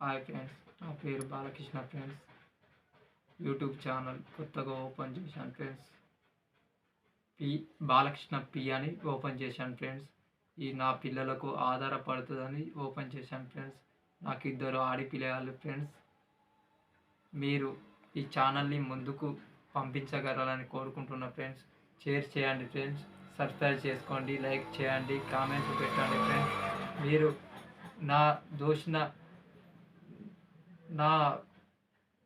Hi friends, నా పేరు Balakrishna friends. YouTube channel కొత్తగా ఓపెన్ చేశాను ఫ్రెండ్స్. పి బాలకృష్ణ పి అని ఓపెన్ చేశాను ఫ్రెండ్స్. ఈ నా పిల్లలకు ఆధారపడుతుందని ఓపెన్ చేశాను ఫ్రెండ్స్. నాకు 2 ఆడపిల్లలు ఫ్రెండ్స్. మీరు ఈ ఛానల్ని ముందుకు పంపించగలరని కోరుకుంటున్న ఫ్రెండ్స్. షేర్ చేయండి ఫ్రెండ్స్, సబ్స్క్రైబ్ చేసుకోండి, లైక్ చేయండి, కామెంట్ పెట్టండి ఫ్రెండ్స్. మీరు నా దోషిన నా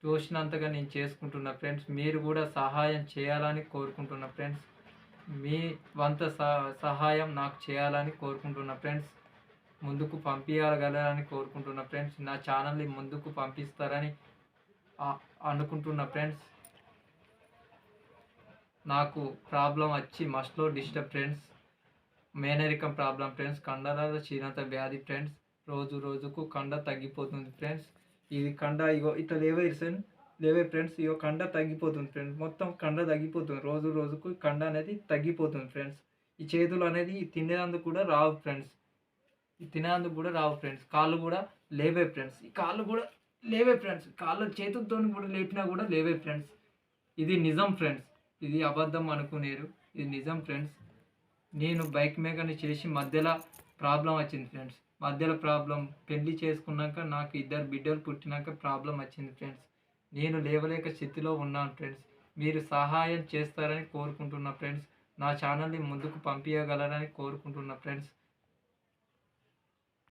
తోచినంతగా నేను చేసుకుంటున్నా ఫ్రెండ్స్. మీరు కూడా సహాయం చేయాలని కోరుకుంటున్నా ఫ్రెండ్స్. మీ వంత సహాయం నాకు చేయాలని కోరుకుంటున్నా ఫ్రెండ్స్. ముందుకు పంపించగలరని కోరుకుంటున్నా ఫ్రెండ్స్. నా ఛానల్ని ముందుకు పంపిస్తారని అనుకుంటున్నా ఫ్రెండ్స్. నాకు ప్రాబ్లం వచ్చి మస్ట్లో డిస్టర్బ్ ఫ్రెండ్స్. మేనరికం ప్రాబ్లం ఫ్రెండ్స్. కండరాల క్షీణత వ్యాధి ఫ్రెండ్స్. రోజు రోజుకు కండ తగ్గిపోతుంది ఫ్రెండ్స్. ఇది కండ ఇగో ఇట్లా లేవే ఫ్రెండ్స్. ఇగో కండ తగ్గిపోతుంది ఫ్రెండ్స్. మొత్తం కండ తగ్గిపోతుంది. రోజు రోజుకు కండ అనేది తగ్గిపోతుంది ఫ్రెండ్స్. ఈ చేతులు అనేది తినేందుకు కూడా రావు ఫ్రెండ్స్. కాళ్ళు కూడా లేవే ఫ్రెండ్స్. ఈ కాళ్ళు కూడా లేవే ఫ్రెండ్స్. కాళ్ళు చేతులతో కూడా లేపినా కూడా లేవే ఫ్రెండ్స్. ఇది నిజం ఫ్రెండ్స్. ఇది అబద్ధం అనుకునేరు, ఇది నిజం ఫ్రెండ్స్. నేను బైక్ మెకానిక్ చేసి మధ్యలో ప్రాబ్లం వచ్చింది ఫ్రెండ్స్. పెళ్లి చేసుకున్నాక నాకు 2 బిడ్డలు పుట్టినాక ప్రాబ్లం వచ్చింది ఫ్రెండ్స్. నేను లేవలేక స్థితిలో ఉన్నాను ఫ్రెండ్స్. మీరు సహాయం చేస్తారని కోరుకుంటున్నా ఫ్రెండ్స్. నా ఛానల్ని ముందుకు పంపించగలరని కోరుకుంటున్నా ఫ్రెండ్స్.